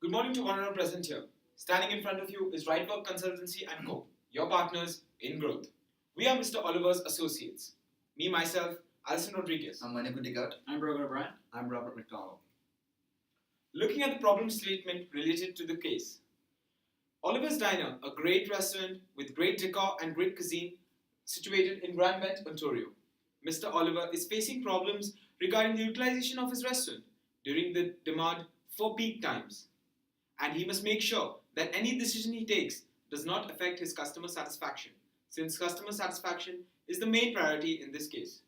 Good morning to one and all present here. Standing in front of you is Rightwork Consultancy and Co., your partners in growth. We are Mr. Oliver's associates. Me, myself, Alison Rodriguez. I'm Mani Kudikat. I'm Brogan O'Brien. I'm Robert McDonald. Looking at the problem statement related to the case. Oliver's Diner, a great restaurant with great decor and great cuisine, situated in Grand Bend, Ontario. Mr. Oliver is facing problems regarding the utilization of his restaurant during the demand for peak times. And he must make sure that any decision he takes does not affect his customer satisfaction, since customer satisfaction is the main priority in this case.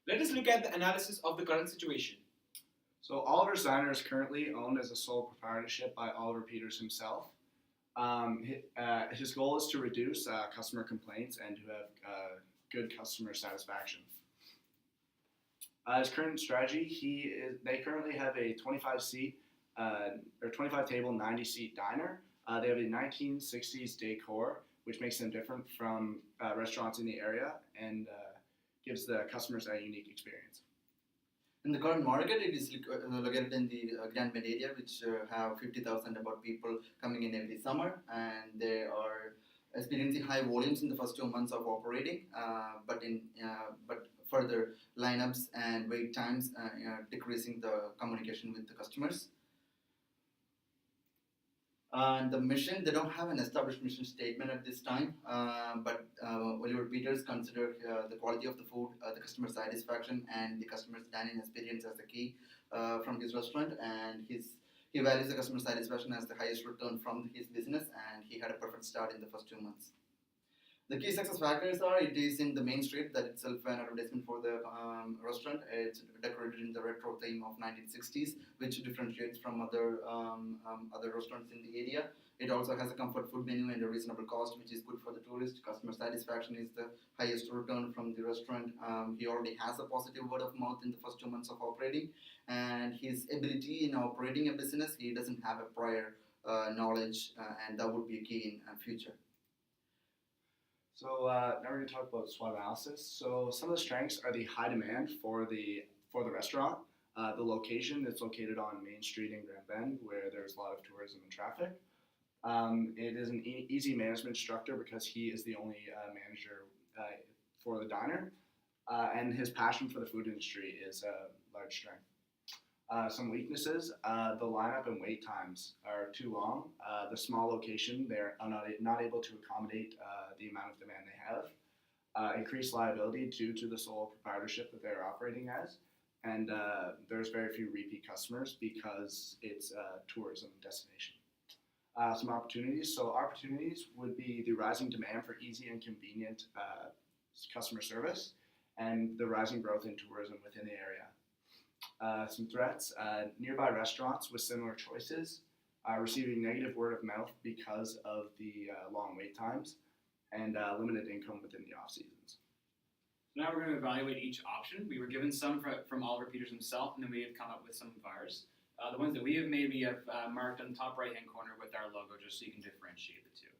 Let us look at the analysis of the current situation. So Oliver's Diner is currently owned as a sole proprietorship by Oliver Peters himself. His goal is to reduce customer complaints and to have good customer satisfaction. His current strategy, they currently have a 25 table, 90 seat diner. They have a 1960s decor, which makes them different from restaurants in the area and gives the customers a unique experience. In the current market, it is located in the Grand Bend area, which have 50,000 about people coming in every summer, and they are experiencing high volumes in the first 2 months of operating, but further lineups and wait times decreasing the communication with the customers. And the mission, they don't have an established mission statement at this time, but Oliver Peters consider the quality of the food, the customer satisfaction, and the customer's dining experience as the key from his restaurant, and he values the customer satisfaction as the highest return from his business, and he had a perfect start in the first 2 months. The key success factors are, it is in the main street, that itself an advertisement for the restaurant. It's decorated in the retro theme of 1960s, which differentiates from other restaurants in the area. It also has a comfort food menu and a reasonable cost, which is good for the tourist. Customer satisfaction is the highest return from the restaurant. He already has a positive word of mouth in the first 2 months of operating, and his ability in operating a business, he doesn't have a prior knowledge, and that would be a key in future. So now we're going to talk about SWOT analysis. So some of the strengths are the high demand for the restaurant, the location. It's located on Main Street in Grand Bend, where there's a lot of tourism and traffic. It is an easy management structure because he is the only manager for the diner, and his passion for the food industry is a large strength. Some weaknesses, the lineup and wait times are too long. The small location, they're not able to accommodate the amount of demand they have. Increased liability due to the sole proprietorship that they're operating as. And there's very few repeat customers because it's a tourism destination. Some opportunities. So opportunities would be the rising demand for easy and convenient customer service and the rising growth in tourism within the area. Some threats, nearby restaurants with similar choices, receiving negative word of mouth because of the long wait times, and limited income within the off seasons. Now we're going to evaluate each option. We were given some from Oliver Peters himself, and then we have come up with some of ours. The ones that we have made, we have marked on the top right-hand corner with our logo, just so you can differentiate the two.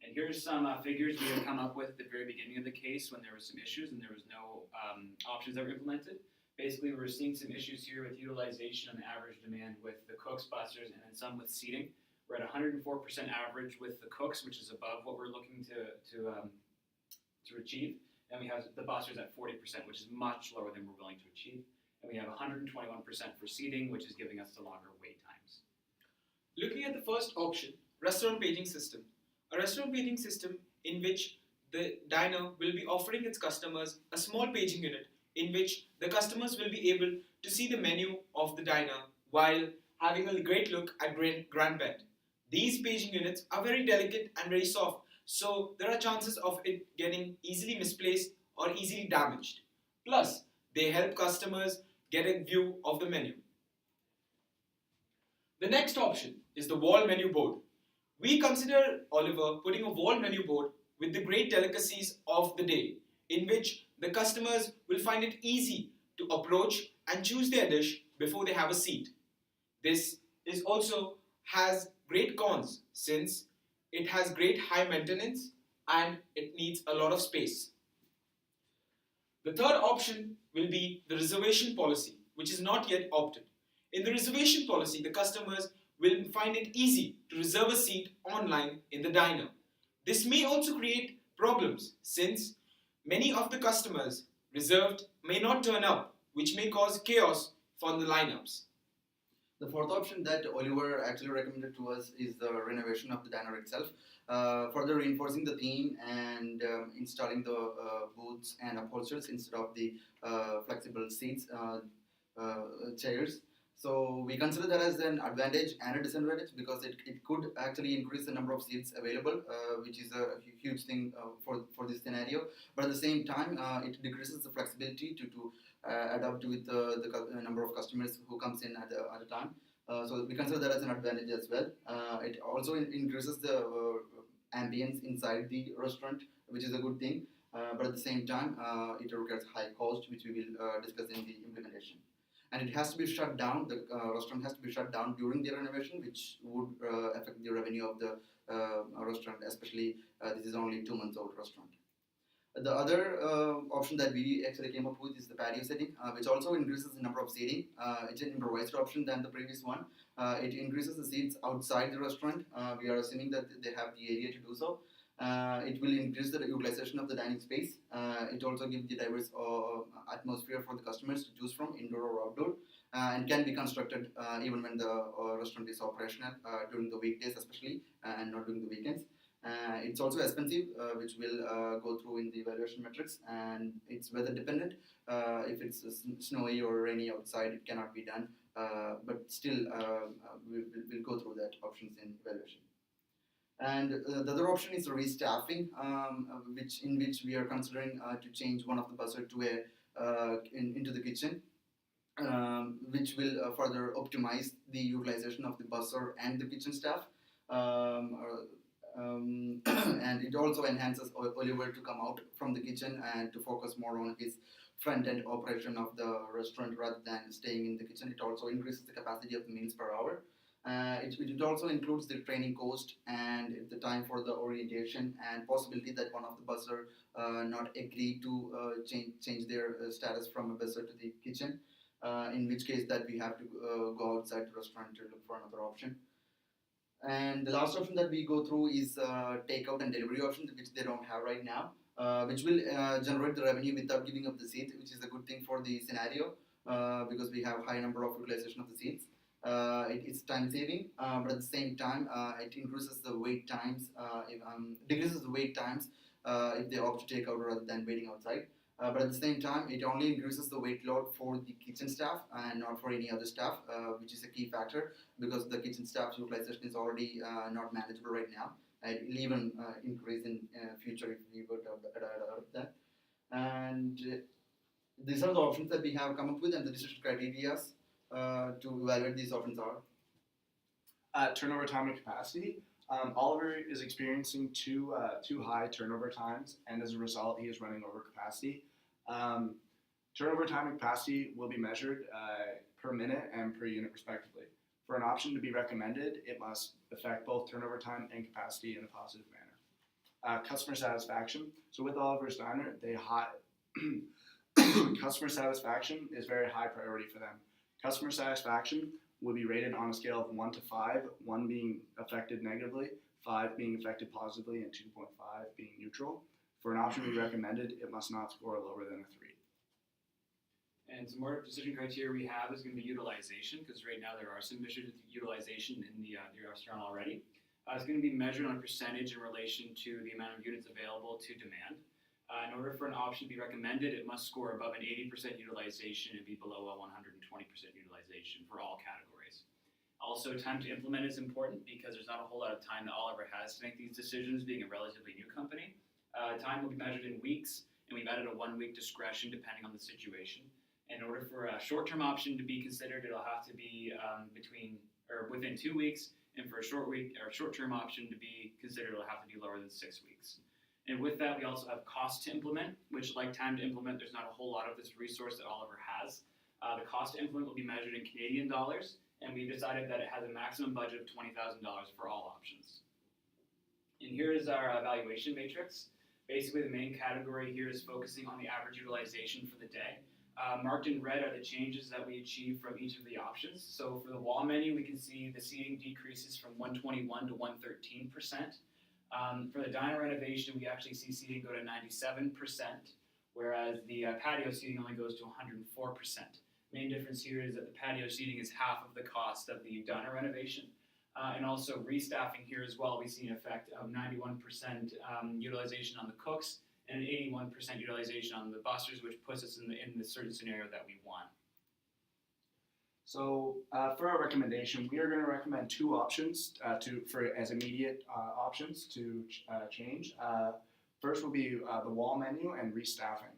And here's some figures we have come up with at the very beginning of the case when there were some issues and there was no options that were implemented. Basically, we're seeing some issues here with utilization and average demand with the cooks, busters, and then some with seating. We're at 104% average with the cooks, which is above what we're looking to achieve. And we have the busters at 40%, which is much lower than we're willing to achieve. And we have 121% for seating, which is giving us the longer wait times. Looking at the first option, restaurant paging system. A restaurant paging system in which the diner will be offering its customers a small paging unit in which the customers will be able to see the menu of the diner while having a great look at Grand Bend. These paging units are very delicate and very soft, so there are chances of it getting easily misplaced or easily damaged. Plus, they help customers get a view of the menu. The next option is the wall menu board. We consider Oliver putting a wall menu board with the great delicacies of the day, in which the customers will find it easy to approach and choose their dish before they have a seat. This also has great cons since it has great high maintenance and it needs a lot of space. The third option will be the reservation policy, which is not yet opted. In the reservation policy, the customers will find it easy to reserve a seat online in the diner. This may also create problems since many of the customers reserved may not turn up, which may cause chaos for the lineups. The fourth option that Oliver actually recommended to us is the renovation of the diner itself, further reinforcing the theme and installing the booths and upholsters instead of the flexible seats, chairs. So we consider that as an advantage and a disadvantage because it could actually increase the number of seats available, which is a huge thing for this scenario. But at the same time, it decreases the flexibility to adapt with the number of customers who comes in at a time. So we consider that as an advantage as well. It also increases the ambience inside the restaurant, which is a good thing. But at the same time, it requires high cost, which we will discuss in the implementation. And it has to be shut down. The restaurant has to be shut down during the renovation, which would affect the revenue of the restaurant, especially this is only 2 months old restaurant. The other option that we actually came up with is the patio setting, which also increases the number of seating. It's an improvised option than the previous one. It increases the seats outside the restaurant. We are assuming that they have the area to do so. It will increase the utilization of the dining space. It also gives the diverse atmosphere for the customers to choose from, indoor or outdoor, and can be constructed even when the restaurant is operational during the weekdays, especially, and not during the weekends. It's also expensive, which will go through in the evaluation metrics, and it's weather dependent. If it's snowy or rainy outside, it cannot be done, but still we'll go through that options in evaluation. And the other option is restaffing, in which we are considering to change one of the buzzer to into the kitchen, which will further optimize the utilization of the buzzer and the kitchen staff. And it also enhances Oliver to come out from the kitchen and to focus more on his front end operation of the restaurant rather than staying in the kitchen. It also increases the capacity of the meals per hour. It also includes the training cost and the time for the orientation and possibility that one of the buzzer not agree to change their status from a buzzer to the kitchen, in which case that we have to go outside the restaurant to look for another option. And the last option that we go through is takeout and delivery options, which they don't have right now, which will generate the revenue without giving up the seat, which is a good thing for the scenario because we have high number of utilization of the seats. It's time saving, but at the same time, it increases the wait times, decreases the wait times if they opt to take out rather than waiting outside. But at the same time, it only increases the weight load for the kitchen staff and not for any other staff, which is a key factor because the kitchen staff's utilization is already not manageable right now. It will even increase in future if we were to adopt that. And these are the options that we have come up with and the decision criteria to evaluate these options are. Turnover time and capacity. Oliver is experiencing too high turnover times, and as a result, he is running over capacity. Turnover time and capacity will be measured per minute and per unit respectively. For an option to be recommended, it must affect both turnover time and capacity in a positive manner. Customer satisfaction. So with Oliver's Diner, customer satisfaction is very high priority for them. Customer satisfaction will be rated on a scale of 1 to 5, 1 being affected negatively, 5 being affected positively, and 2.5 being neutral. For an option to be recommended, it must not score lower than a 3. And some more decision criteria we have is going to be utilization, because right now there are some issues with utilization in the restaurant already. It's going to be measured on a percentage in relation to the amount of units available to demand. In order for an option to be recommended, it must score above an 80% utilization and be below a 120% utilization for all categories. Also, time to implement is important because there's not a whole lot of time that Oliver has to make these decisions, being a relatively new company. Time will be measured in weeks, and we've added a 1-week discretion depending on the situation. In order for a short-term option to be considered, it'll have to be within 2 weeks, and for a short-term option to be considered, it'll have to be lower than 6 weeks. And with that, we also have cost to implement, which, like time to implement, there's not a whole lot of this resource that Oliver has. The cost to implement will be measured in Canadian dollars, and we decided that it has a maximum budget of $20,000 for all options. And here is our evaluation matrix. Basically, the main category here is focusing on the average utilization for the day. Marked in red are the changes that we achieve from each of the options. So for the wall menu, we can see the seating decreases from 121 to 113%. For the diner renovation, we actually see seating go to 97%, whereas the patio seating only goes to 104%. Main difference here is that the patio seating is half of the cost of the diner renovation. And also restaffing here as well, we see an effect of 91% utilization on the cooks and an 81% utilization on the busters, which puts us in the certain scenario that we want. So for our recommendation, we are going to recommend two options as immediate options to change. First will be the wall menu and restaffing.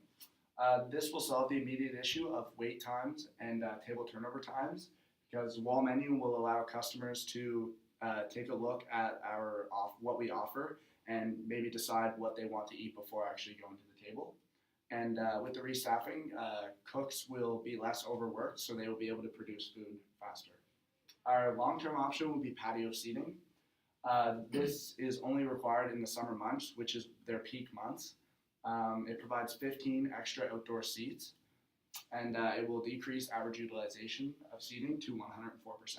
This will solve the immediate issue of wait times and table turnover times, because wall menu will allow customers to take a look at what we offer and maybe decide what they want to eat before actually going to the table. And with the restaffing, cooks will be less overworked, so they will be able to produce food faster. Our long-term option will be patio seating. This is only required in the summer months, which is their peak months. It provides 15 extra outdoor seats, and it will decrease average utilization of seating to 104%.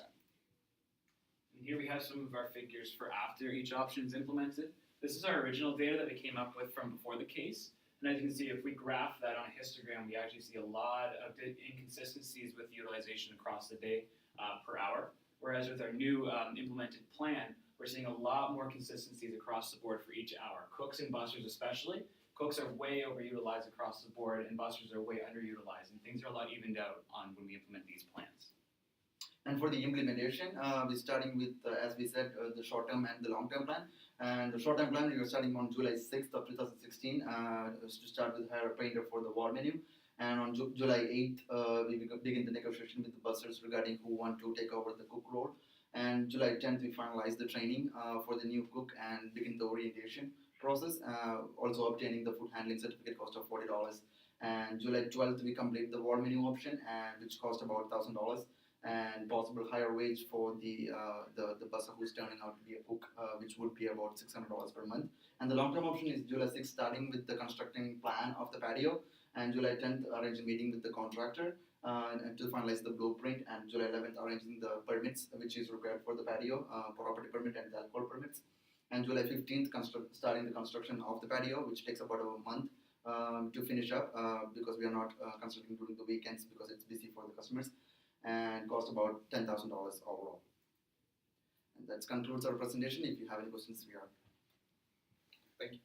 And here we have some of our figures for after each option is implemented. This is our original data that we came up with from before the case. And as you can see, if we graph that on a histogram, we actually see a lot of inconsistencies with utilization across the day per hour. Whereas with our new implemented plan, we're seeing a lot more consistencies across the board for each hour. Cooks and busters especially. Cooks are way overutilized across the board, and busters are way underutilized. And things are a lot evened out on when we implement these plans. And for the implementation, we're starting with, as we said, the short-term and the long-term plan. And the short-term plan, we are starting on July 6th of 2016 to start with hire a painter for the wall menu. And on July 8th, we begin the negotiation with the busters regarding who want to take over the cook role. And July 10th, we finalize the training for the new cook and begin the orientation process, also obtaining the food handling certificate cost of $40. And July 12th, we complete the wall menu option, and which cost about $1,000. And possible higher wage for the buster who's turning out to be a cook, which would be about $600 per month. And the long-term option is July 6th, starting with the constructing plan of the patio, and July 10th, arrange a meeting with the contractor and to finalize the blueprint, and July 11th, arranging the permits which is required for the patio, property permit and the alcohol permits. And July 15th, starting the construction of the patio, which takes about a month to finish up because we are not constructing during the weekends because it's busy for the customers, and cost about $10,000 overall. And that concludes our presentation. If you have any questions, we are. Thank you.